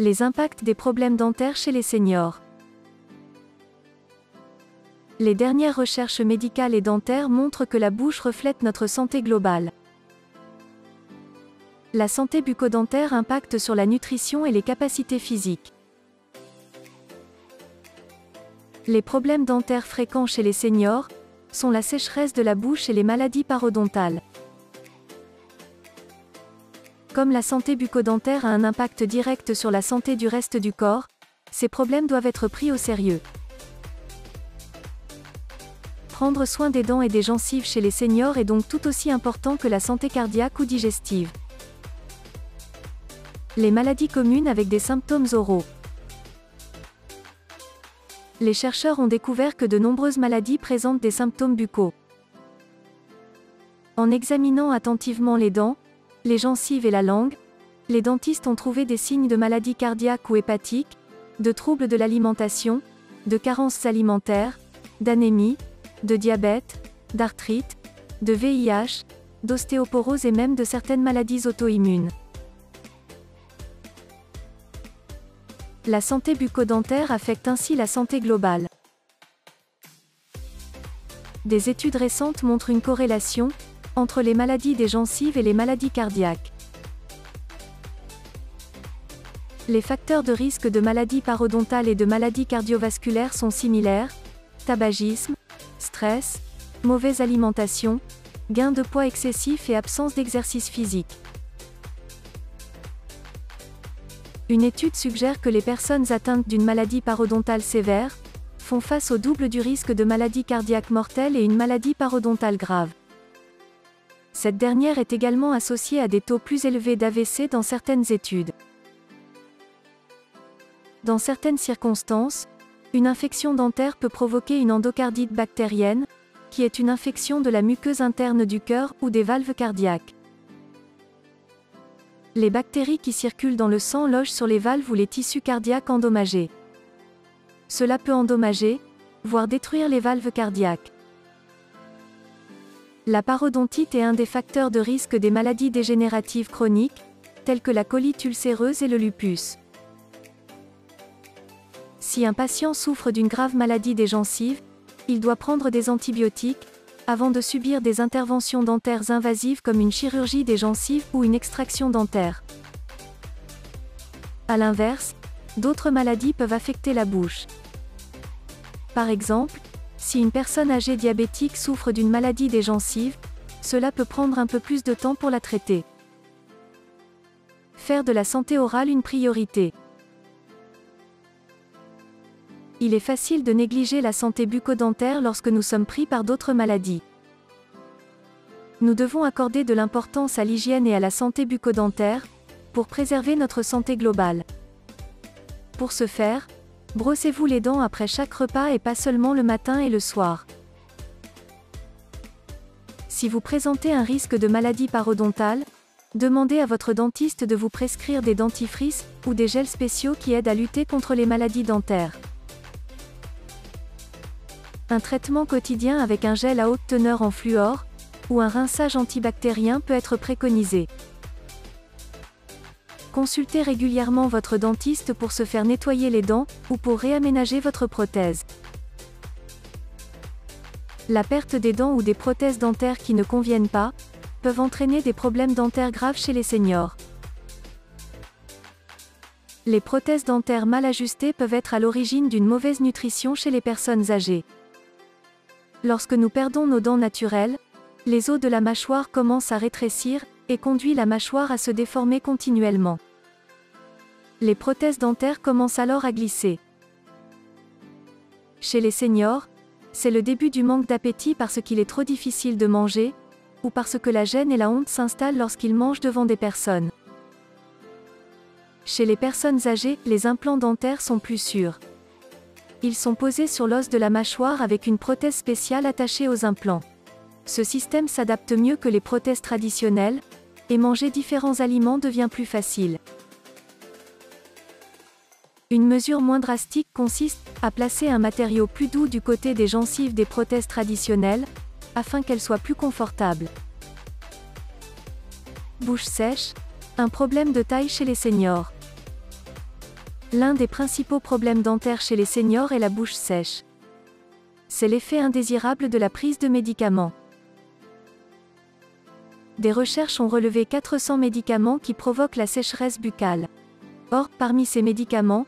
Les impacts des problèmes dentaires chez les seniors. Les dernières recherches médicales et dentaires montrent que la bouche reflète notre santé globale. La santé bucco-dentaire impacte sur la nutrition et les capacités physiques. Les problèmes dentaires fréquents chez les seniors sont la sécheresse de la bouche et les maladies parodontales. Comme la santé bucco-dentaire a un impact direct sur la santé du reste du corps, ces problèmes doivent être pris au sérieux. Prendre soin des dents et des gencives chez les seniors est donc tout aussi important que la santé cardiaque ou digestive. Les maladies communes avec des symptômes oraux. Les chercheurs ont découvert que de nombreuses maladies présentent des symptômes buccaux. En examinant attentivement les dents, les gencives et la langue, les dentistes ont trouvé des signes de maladies cardiaques ou hépatiques, de troubles de l'alimentation, de carences alimentaires, d'anémie, de diabète, d'arthrite, de VIH, d'ostéoporose et même de certaines maladies auto-immunes. La santé bucco-dentaire affecte ainsi la santé globale. Des études récentes montrent une corrélation entre les maladies des gencives et les maladies cardiaques. Les facteurs de risque de maladies parodontales et de maladies cardiovasculaires sont similaires: tabagisme, stress, mauvaise alimentation, gain de poids excessif et absence d'exercice physique. Une étude suggère que les personnes atteintes d'une maladie parodontale sévère font face au double du risque de maladie cardiaque mortelle et une maladie parodontale grave. Cette dernière est également associée à des taux plus élevés d'AVC dans certaines études. Dans certaines circonstances, une infection dentaire peut provoquer une endocardite bactérienne, qui est une infection de la muqueuse interne du cœur ou des valves cardiaques. Les bactéries qui circulent dans le sang logent sur les valves ou les tissus cardiaques endommagés. Cela peut endommager, voire détruire les valves cardiaques. La parodontite est un des facteurs de risque des maladies dégénératives chroniques, telles que la colite ulcéreuse et le lupus. Si un patient souffre d'une grave maladie des gencives, il doit prendre des antibiotiques, avant de subir des interventions dentaires invasives comme une chirurgie des gencives ou une extraction dentaire. À l'inverse, d'autres maladies peuvent affecter la bouche. Par exemple, si une personne âgée diabétique souffre d'une maladie des gencives, cela peut prendre un peu plus de temps pour la traiter. Faire de la santé orale une priorité. Il est facile de négliger la santé bucco-dentaire lorsque nous sommes pris par d'autres maladies. Nous devons accorder de l'importance à l'hygiène et à la santé bucco-dentaire, pour préserver notre santé globale. Pour ce faire, brossez-vous les dents après chaque repas et pas seulement le matin et le soir. Si vous présentez un risque de maladie parodontale, demandez à votre dentiste de vous prescrire des dentifrices ou des gels spéciaux qui aident à lutter contre les maladies dentaires. Un traitement quotidien avec un gel à haute teneur en fluor ou un rinçage antibactérien peut être préconisé. Consultez régulièrement votre dentiste pour se faire nettoyer les dents ou pour réaménager votre prothèse. La perte des dents ou des prothèses dentaires qui ne conviennent pas peuvent entraîner des problèmes dentaires graves chez les seniors. Les prothèses dentaires mal ajustées peuvent être à l'origine d'une mauvaise nutrition chez les personnes âgées. Lorsque nous perdons nos dents naturelles, les os de la mâchoire commencent à rétrécir et conduit la mâchoire à se déformer continuellement. Les prothèses dentaires commencent alors à glisser. Chez les seniors, c'est le début du manque d'appétit parce qu'il est trop difficile de manger, ou parce que la gêne et la honte s'installent lorsqu'ils mangent devant des personnes. Chez les personnes âgées, les implants dentaires sont plus sûrs. Ils sont posés sur l'os de la mâchoire avec une prothèse spéciale attachée aux implants. Ce système s'adapte mieux que les prothèses traditionnelles, et manger différents aliments devient plus facile. Une mesure moins drastique consiste à placer un matériau plus doux du côté des gencives des prothèses traditionnelles, afin qu'elles soient plus confortables. Bouche sèche, un problème de taille chez les seniors. L'un des principaux problèmes dentaires chez les seniors est la bouche sèche. C'est l'effet indésirable de la prise de médicaments. Des recherches ont relevé 400 médicaments qui provoquent la sécheresse buccale. Or, parmi ces médicaments,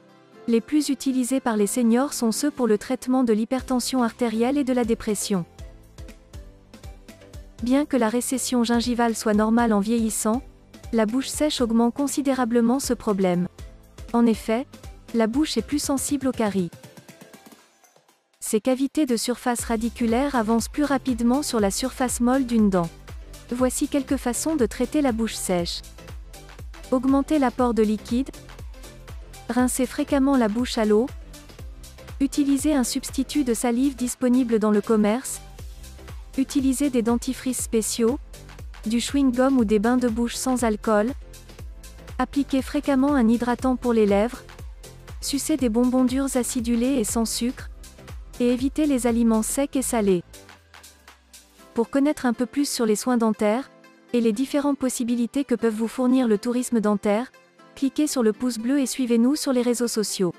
les plus utilisés par les seniors sont ceux pour le traitement de l'hypertension artérielle et de la dépression. Bien que la récession gingivale soit normale en vieillissant, la bouche sèche augmente considérablement ce problème. En effet, la bouche est plus sensible aux caries. Ces cavités de surface radiculaire avancent plus rapidement sur la surface molle d'une dent. Voici quelques façons de traiter la bouche sèche. Augmenter l'apport de liquide. Rincer fréquemment la bouche à l'eau. Utiliser un substitut de salive disponible dans le commerce. Utiliser des dentifrices spéciaux, du chewing-gum ou des bains de bouche sans alcool. Appliquer fréquemment un hydratant pour les lèvres. Sucer des bonbons durs acidulés et sans sucre. Et éviter les aliments secs et salés. Pour connaître un peu plus sur les soins dentaires, et les différentes possibilités que peuvent vous fournir le tourisme dentaire, cliquez sur le pouce bleu et suivez-nous sur les réseaux sociaux.